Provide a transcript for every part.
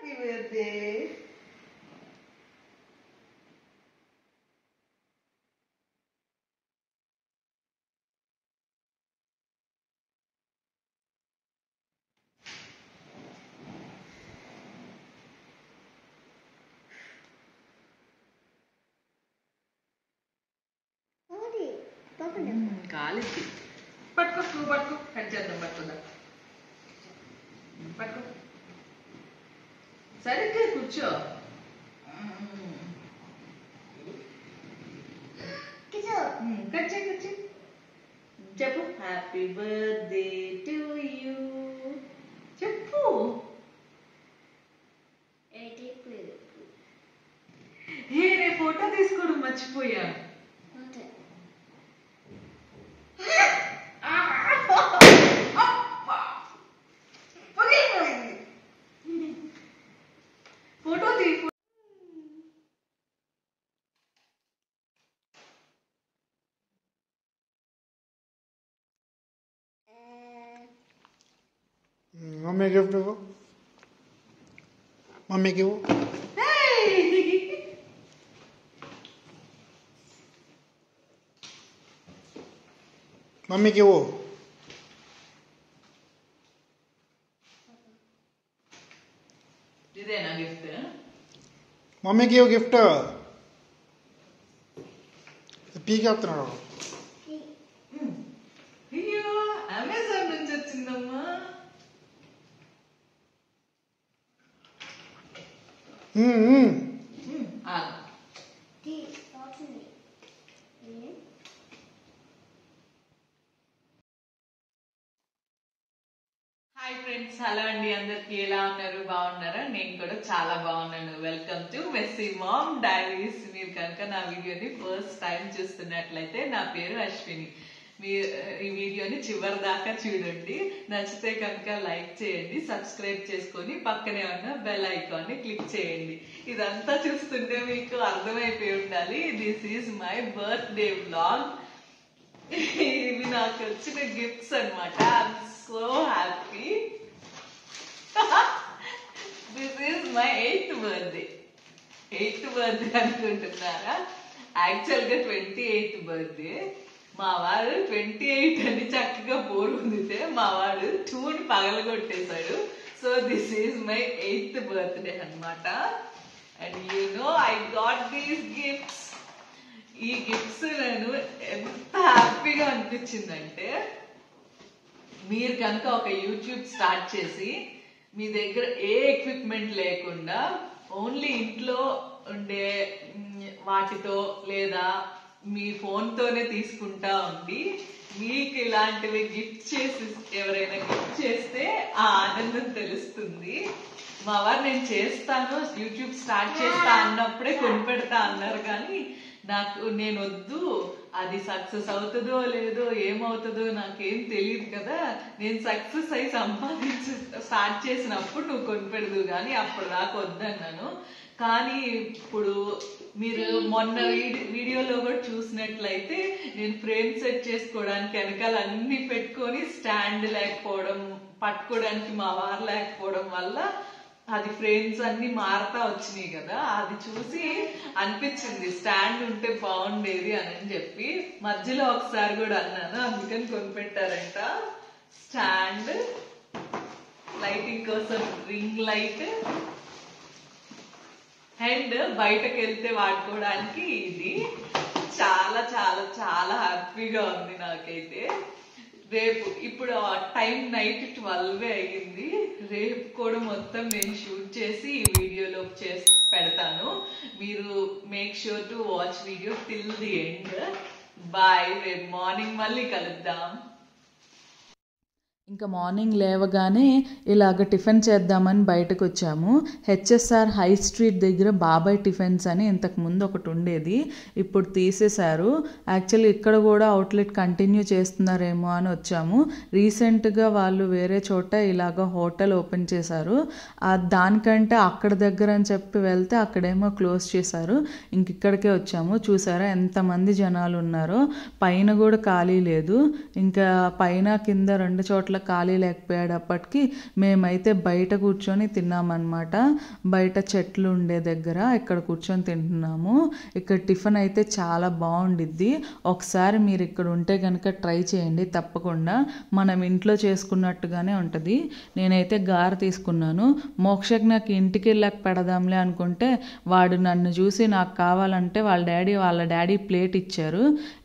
Happy birthday. కాలికి పట్టుకో, నువ్వు పట్టుకో, కట్ చేద్దాం. పట్టుకుందా, పట్టుకో, సరిగ్గా కూర్చో. కట్ చేయి, కట్ చేయి. చెప్పు హ్యాపీ బర్త్డే టు యూ చెప్పు. ఏ ఫోటో తీసుకోవడం మర్చిపోయా. ఫోటో తీ. मम्मी गिफ्ट को मम्मी की वो मम्मी की वो ఇదేనా గిఫ్ట్? मम्मी की वो गिफ्ट पी के వస్తున్నాడు. అయ్యో అమెజాన్ నుంచి వచ్చిందమ్మా. హాయ్ ఫ్రెండ్స్, హలో అండి. అందరికి ఎలా ఉన్నారు? బాగున్నారా? నేను కూడా చాలా బాగున్నాను. Welcome to messy mom diaries. మీరు కనుక నా వీడియోని ఫస్ట్ టైం చూస్తున్నట్లయితే నా పేరు అశ్విని. మీరు ఈ వీడియోని చివరి దాకా చూడండి. నచ్చితే కనుక లైక్ చేయండి, సబ్స్క్రైబ్ చేసుకొని పక్కనే ఉన్న బెల్ ఐకాన్ ని క్లిక్ చేయండి. ఇదంతా చూస్తుంటే మీకు అర్థమైపోయి ఉండాలి, this is my birthday vlog. ఇవి నాకు వచ్చిన గిఫ్ట్స్ అన్నమాట. I'm so happy. This is my 8th birthday. 8th birthday అనుకుంటున్నారా? యాక్చువల్ గా 28th బర్త్డే. మా వాడు 28 అని చక్కగా బోర్డు ఉందితే మా వాడు 2ని పగలగొట్టేశాడు. So this is my 8th birthday అన్నమాట. And you know I got these gifts. ఈ గిఫ్ట్స్ నేను ఎంత హ్యాపీగా అనిపించిందంటే, మీరు కనుక ఒక యూట్యూబ్ స్టార్ట్ చేసి మీ దగ్గర ఏ ఎక్విప్మెంట్ లేకుండా ఓన్లీ ఇంట్లో ఉండే వాటితో లేదా మీ ఫోన్తోనే తీసుకుంటా ఉండి మీకు ఇలాంటివి గిఫ్ట్ చేసి ఎవరైనా గిఫ్ట్ చేస్తే ఆ ఆనందం తెలుస్తుంది. మా వారు నేను చేస్తాను, యూట్యూబ్ స్టార్ట్ చేస్తా అన్నప్పుడే కొనిపెడతా అన్నారు. కానీ నేను వద్దు, అది సక్సెస్ అవుతుందో లేదో ఏమవుతుందో నాకేం తెలియదు కదా, నేను సక్సెస్ అయి సంపాదించి స్టార్ట్ చేసినప్పుడు నువ్వు కొనిపెడదు కానీ అప్పుడు దాకా వద్దన్నాను. కానీ ఇప్పుడు మీరు మొన్న వీడియోలో కూడా చూసినట్లయితే నేను ఫ్రేమ్ సెట్ చేసుకోవడానికి వెనకాల అన్ని పెట్టుకొని స్టాండ్ లేకపోవడం, పట్టుకోవడానికి మా వారు లేకపోవడం వల్ల అది ఫ్రేమ్స్ అన్ని మారుతా వచ్చినాయి కదా. అది చూసి అనిపించింది స్టాండ్ ఉంటే బాగుండేది అని చెప్పి మధ్యలో ఒకసారి కూడా అన్నాను. అందుకని కొనిపెట్టారంట స్టాండ్. లైటింగ్ కోసం రింగ్ లైట్ అండ్ బయటకు వెళ్తే వాడుకోవడానికి ఇది. చాలా చాలా చాలా హ్యాపీగా ఉంది నాకైతే. రేపు ఇప్పుడు టైం నైట్ 12 అయ్యింది. రేపు కూడా మొత్తం నేను షూట్ చేసి ఈ వీడియోలో పెడతాను. మీరు make sure to watch video till the end. Bye. రేపు మార్నింగ్ మళ్ళీ కలుద్దాం. ఇంకా మార్నింగ్ లేవగానే ఇలాగ టిఫిన్ చేద్దామని బయటకు వచ్చాము. హెచ్ఎస్ఆర్ హై స్ట్రీట్ దగ్గర బాబాయ్ టిఫిన్స్ అని ఇంతకుముందు ఒకటి ఉండేది, ఇప్పుడు తీసేశారు. యాక్చువల్లీ ఇక్కడ కూడా అవుట్లెట్ కంటిన్యూ చేస్తున్నారేమో అని వచ్చాము. రీసెంట్గా వాళ్ళు వేరే చోట ఇలాగ హోటల్ ఓపెన్ చేశారు. దానికంటే అక్కడ దగ్గర అని చెప్పి వెళ్తే అక్కడేమో క్లోజ్ చేశారు. ఇంక ఇక్కడికే వచ్చాము. చూసారా ఎంతమంది జనాలు ఉన్నారో. పైన కూడా ఖాళీ లేదు. ఇంకా పైన కింద రెండు చోట్ల చోట్ల ఖాళీ లేకపోయేటప్పటికి మేమైతే బయట కూర్చొని తిన్నామన్నమాట. బయట చెట్లు ఉండే దగ్గర ఇక్కడ కూర్చొని తింటున్నాము. ఇక్కడ టిఫిన్ అయితే చాలా బాగుండిద్ది. ఒకసారి మీరు ఇక్కడ ఉంటే కనుక ట్రై చేయండి తప్పకుండా. మనం ఇంట్లో చేసుకున్నట్టుగానే ఉంటుంది. నేనైతే గారె తీసుకున్నాను. మోక్షకి నాకు ఇంటికి వెళ్ళాక పెడదాంలే అనుకుంటే వాడు నన్ను చూసి నాకు కావాలంటే వాళ్ళ డాడీ ప్లేట్ ఇచ్చారు.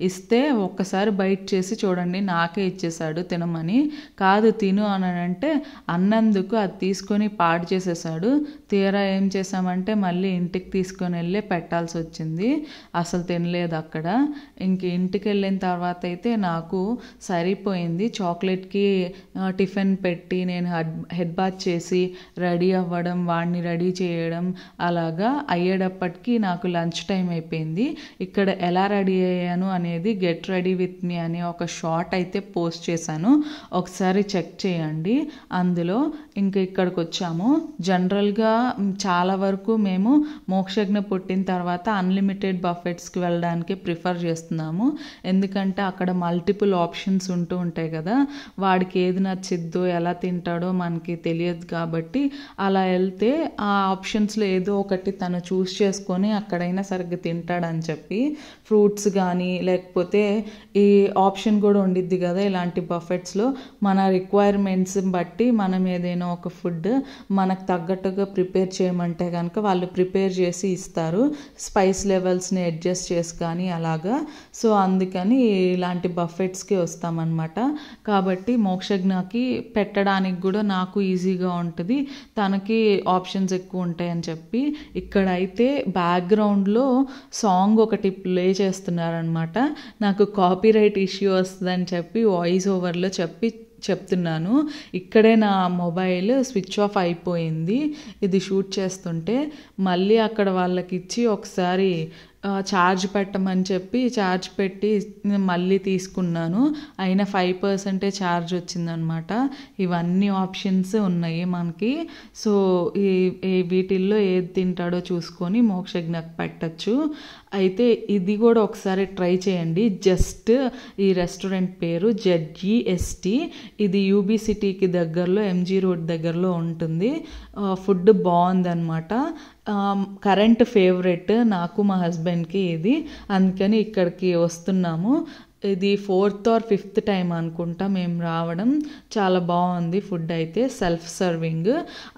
ఇస్తే ఒక్కసారి బైట్ చేసి చూడండి నాకే ఇచ్చేసాడు తినమని. కాదు తిను అని అంటే అన్నందుకు అది తీసుకొని పాడు చేసేసాడు. తీరా ఏం చేసామంటే మళ్ళీ ఇంటికి తీసుకొని వెళ్ళి పెట్టాల్సి వచ్చింది. అసలు తినలేదు అక్కడ. ఇంక ఇంటికి వెళ్ళిన తర్వాత అయితే నాకు సరిపోయింది. చాక్లెట్కి టిఫిన్ పెట్టి నేను హెడ్ బాత్ చేసి రెడీ అవ్వడం, వాడిని రెడీ చేయడం అలాగా అయ్యేటప్పటికి నాకు లంచ్ టైం అయిపోయింది. ఇక్కడ ఎలా రెడీ అయ్యాను అనేది గెట్ రెడీ విత్ మీ అనే ఒక షార్ట్ అయితే పోస్ట్ చేశాను, ఒకసారి చెక్ చేయండి. అందులో ఇంకా ఇక్కడికి వచ్చాము. జనరల్గా చాలా వరకు మేము మోక్షజ్ఞ పుట్టిన తర్వాత అన్లిమిటెడ్ బఫెట్స్కి వెళ్ళడానికి ప్రిఫర్ చేస్తున్నాము. ఎందుకంటే అక్కడ మల్టిపుల్ ఆప్షన్స్ ఉంటూ ఉంటాయి కదా, వాడికి ఏది నచ్చిద్దో ఎలా తింటాడో మనకి తెలియదు కాబట్టి అలా వెళ్తే ఆ ఆప్షన్స్లో ఏదో ఒకటి తను చూస్ చేసుకొని అక్కడైనా సరిగ్గా తింటాడని చెప్పి ఫ్రూట్స్ కానీ లేకపోతే ఈ ఆప్షన్ కూడా ఉండిద్ది కదా ఇలాంటి బఫెట్స్లో మన రిక్వైర్మెంట్స్ బట్టి మనం ఏదైనా ఒక ఫుడ్ మనకు తగ్గట్టుగా ప్రిపేర్ చేయమంటే కనుక వాళ్ళు ప్రిపేర్ చేసి ఇస్తారు, స్పైస్ లెవెల్స్ని అడ్జస్ట్ చేసి కానీ అలాగా. సో అందుకని ఇలాంటి బఫెట్స్కి వస్తామన్నమాట. కాబట్టి మోక్షజ్ఞకి పెట్టడానికి కూడా నాకు ఈజీగా ఉంటుంది, తనకి ఆప్షన్స్ ఎక్కువ ఉంటాయని చెప్పి. ఇక్కడైతే బ్యాక్గ్రౌండ్లో సాంగ్ ఒకటి ప్లే చేస్తున్నారనమాట. నాకు కాపీరైట్ ఇష్యూ వస్తుందని చెప్పి వాయిస్ ఓవర్లో చెప్తున్నాను. ఇక్కడే నా మొబైల్ స్విచ్ ఆఫ్ అయిపోయింది ఇది షూట్ చేస్తుంటే. మళ్ళీ అక్కడ వాళ్ళకి ఇచ్చి ఒకసారి ఛార్జ్ పెట్టమని చెప్పి ఛార్జ్ పెట్టి మళ్ళీ తీసుకున్నాను. అయినా 5% ఛార్జ్ వచ్చిందనమాట. ఇవన్నీ ఆప్షన్స్ ఉన్నాయి మనకి. సో ఈ వీటిల్లో ఏది తింటాడో చూసుకొని మోక్షజ్ఞకు పెట్టచ్చు. అయితే ఇది కూడా ఒకసారి ట్రై చేయండి. జస్ట్ ఈ రెస్టారెంట్ పేరు ZGST. ఇది UB సిటీకి దగ్గరలో MG రోడ్ దగ్గరలో ఉంటుంది. ఫుడ్ బాగుందన్నమాట. కరెంట్ ఫేవరెట్ నాకు మా హస్బెండ్కి ఇది, అందుకని ఇక్కడికి వస్తున్నాము. ఇది 4th or 5th టైం అనుకుంటా మేము రావడం. చాలా బాగుంది ఫుడ్ అయితే. సెల్ఫ్ సర్వింగ్,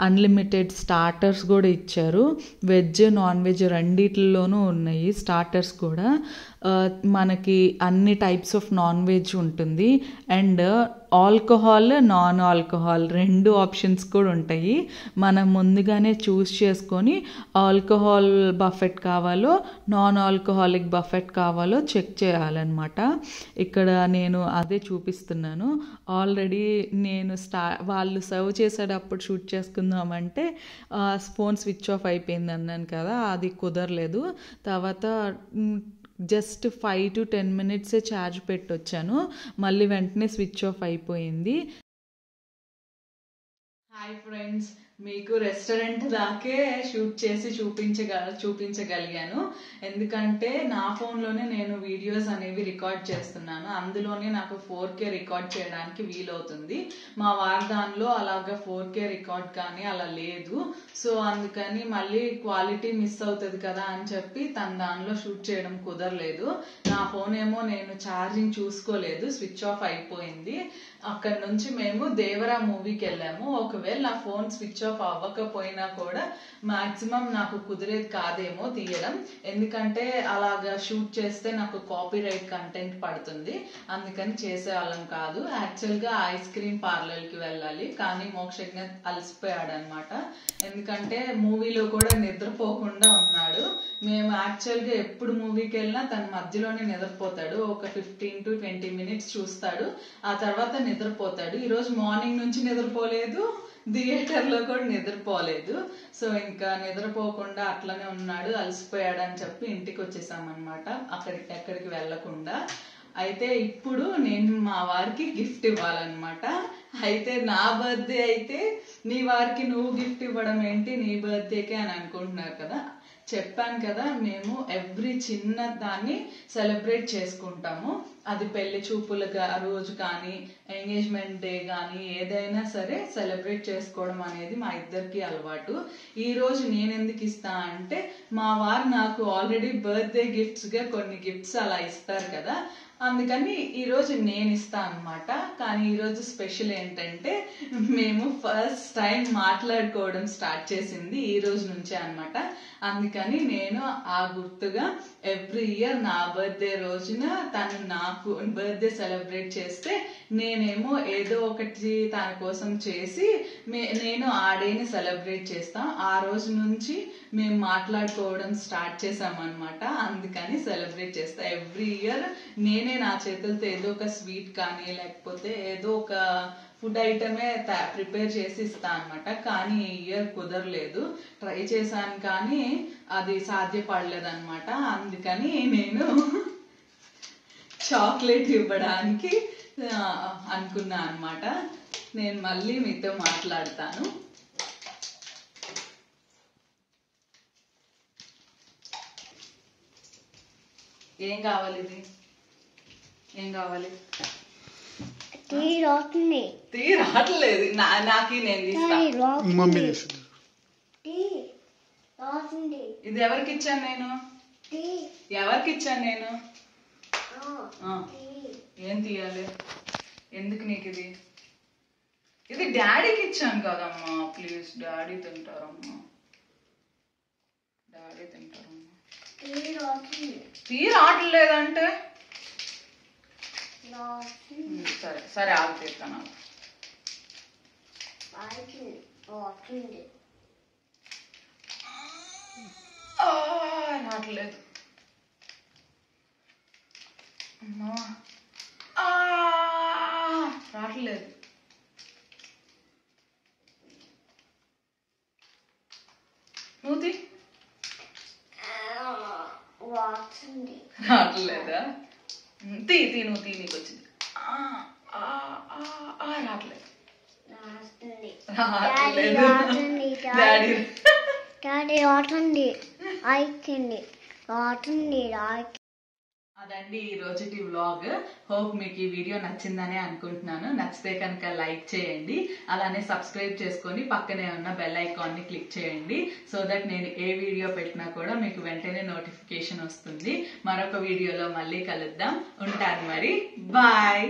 అన్లిమిటెడ్ స్టార్టర్స్ కూడా ఇచ్చారు. వెజ్ నాన్ వెజ్ రెండిట్లోనూ ఉన్నాయి స్టార్టర్స్ కూడా. మనకి అన్ని టైప్స్ ఆఫ్ నాన్ వెజ్ ఉంటుంది. And alcohol, non alcohol 2 options కూడా ఉంటాయి. మనం ముందుగానే చూస్ చేసుకొని ఆల్కహాల్ బఫెట్ కావాలో నాన్ ఆల్కహాలిక్ బఫెట్ కావాలో చెక్ చేయాలన్నమాట. ఇక్కడ నేను అదే చూపిస్తున్నాను. ఆల్రెడీ నేను వాళ్ళు సర్వ్ చేసేటప్పుడు షూట్ చేసుకుందామంటే ఫోన్ స్విచ్ ఆఫ్ అయిపోయింది అన్నాను కదా, అది కుదరలేదు. తర్వాత జస్ట్ 5 to 10 minutes ఛార్జ్ పెట్టొచ్చాను, మళ్ళీ వెంటనే స్విచ్ ఆఫ్ అయిపోయింది. హాయ్ ఫ్రెండ్స్, మీకు రెస్టారెంట్ దాకే షూట్ చేసి చూపించగలిగాను. ఎందుకంటే నా ఫోన్లోనే నేను వీడియోస్ అనేవి రికార్డ్ చేస్తున్నాను. అందులోనే నాకు 4K రికార్డ్ చేయడానికి వీలవుతుంది. మా వారి దానిలో అలాగా 4K రికార్డ్ కానీ అలా లేదు. సో అందుకని మళ్ళీ క్వాలిటీ మిస్ అవుతుంది కదా అని చెప్పి తన దానిలో షూట్ చేయడం కుదరలేదు. నా ఫోన్ ఏమో నేను ఛార్జింగ్ చూసుకోలేదు, స్విచ్ ఆఫ్ అయిపోయింది. అక్కడ నుంచి మేము దేవరా మూవీకి వెళ్ళాము. ఒకవేళ నా ఫోన్ స్విచ్ ఆఫ్ అవ్వకపోయినా కూడా మాక్సిమం నాకు కుదిరేది కాదేమో తీయడం. ఎందుకంటే అలాగా షూట్ చేస్తే నాకు కాపీరైట్ కంటెంట్ పడుతుంది, అందుకని చేసేవాళ్ళం కాదు. యాక్చువల్గా ఐస్ క్రీమ్ పార్లర్కి వెళ్ళాలి, కానీ మోక్షజ్ఞ అలసిపోయాడు అనమాట. ఎందుకంటే మూవీలో కూడా నిద్రపోకుండా ఉన్నాడు. మేము యాక్చువల్గా ఎప్పుడు మూవీకి వెళ్ళినా తన మధ్యలోనే నిద్రపోతాడు. ఒక 15 to 20 minutes చూస్తాడు, ఆ తర్వాత నిద్రపోతాడు. ఈరోజు మార్నింగ్ నుంచి నిద్రపోలేదు, థియేటర్లో కూడా నిద్రపోలేదు. సో ఇంకా నిద్రపోకుండా అట్లనే ఉన్నాడు, అలసిపోయాడు అని చెప్పి ఇంటికి వచ్చేసామన్నమాట, ఎక్కడికి వెళ్ళకుండా. అయితే ఇప్పుడు నేను మా వారికి గిఫ్ట్ ఇవ్వాలన్నమాట. అయితే నా బర్త్డే అయితే నీ వారికి నువ్వు గిఫ్ట్ ఇవ్వడం ఏంటి, నీ బర్త్డేకే అని అనుకుంటున్నారు కదా. చెప్పాను కదా, మేము ఎవ్రీ చిన్న దాన్ని సెలబ్రేట్ చేసుకుంటాము. అది పెళ్లి చూపుల రోజు కానీ, ఎంగేజ్మెంట్ డే కానీ, ఏదైనా సరే సెలబ్రేట్ చేసుకోవడం అనేది మా ఇద్దరికి అలవాటు. ఈ రోజు నేను ఎందుకు ఇస్తా అంటే, మా వారు నాకు ఆల్రెడీ బర్త్డే గిఫ్ట్స్గా కొన్ని గిఫ్ట్స్ అలా ఇస్తారు కదా, అందుకని ఈరోజు నేను ఇస్తా అనమాట. కానీ ఈరోజు స్పెషల్ ఏంటంటే, మేము ఫస్ట్ టైం మాట్లాడుకోవడం స్టార్ట్ చేసింది ఈ రోజు నుంచే అనమాట. అందుకని నేను ఆ గుర్తుగా ఎవ్రీ ఇయర్ నా బర్త్డే రోజున తను నాకు బర్త్డే సెలబ్రేట్ చేస్తే, నేనేమో ఏదో ఒకటి తన కోసం చేసి నేను ఆ డేని సెలబ్రేట్ చేస్తాం. ఆ రోజు నుంచి మేము మాట్లాడుకోవడం స్టార్ట్ చేసామన్నమాట. అందుకని సెలబ్రేట్ చేస్తా. ఎవ్రీ ఇయర్ నేనే నా చేతులతో ఏదో ఒక స్వీట్ కానీ, లేకపోతే ఏదో ఒక ఫుడ్ ఐటమే ప్రిపేర్ చేసి ఇస్తా అనమాట. కానీ ఈ ఇయర్ కుదరలేదు. ట్రై చేశాను కానీ అది సాధ్యపడలేదు అనమాట. అందుకని నేను చాక్లెట్ ఇవ్వడానికి అనుకున్నా అనమాట. నేను మళ్ళీ మీతో మాట్లాడతాను. ఏం కావాలి? ఇది ఏం కావాలి? టీ రావట్లేదు. నాకు నేను తీస్తా. మమ్మీ చేస్తుంది. ఇది ఎవరికి ఇచ్చాను నేను? ఏం తీయాలి? ఎందుకు నీకు ఇది? ఇది డాడీకి ఇచ్చాను కదమ్మా. ప్లీజ్, డాడీ తింటారమ్మా. టీ రావట్లేదంటే సరే సరే ఆగు, తీస్తాను. రావట్లేదు. రావట్లేదు. నువ్వు రావట్లేదా? తీ నువ్వు తీ, నీకు వచ్చింది. రావట్లేదు. అదండి ఈ రోజుటి వ్లాగ్. హోప్ మీకు ఈ వీడియో నచ్చిందని అనుకుంటున్నాను. నచ్చితే కనుక లైక్ చేయండి, అలానే సబ్స్క్రైబ్ చేసుకొని పక్కనే ఉన్న బెల్ ఐకాన్ ని క్లిక్ చేయండి. సో దట్ నేను ఏ వీడియో పెట్టినా కూడా మీకు వెంటనే నోటిఫికేషన్ వస్తుంది. మరొక వీడియోలో మళ్ళీ కలుద్దాం. ఉంటాను మరి. బాయ్.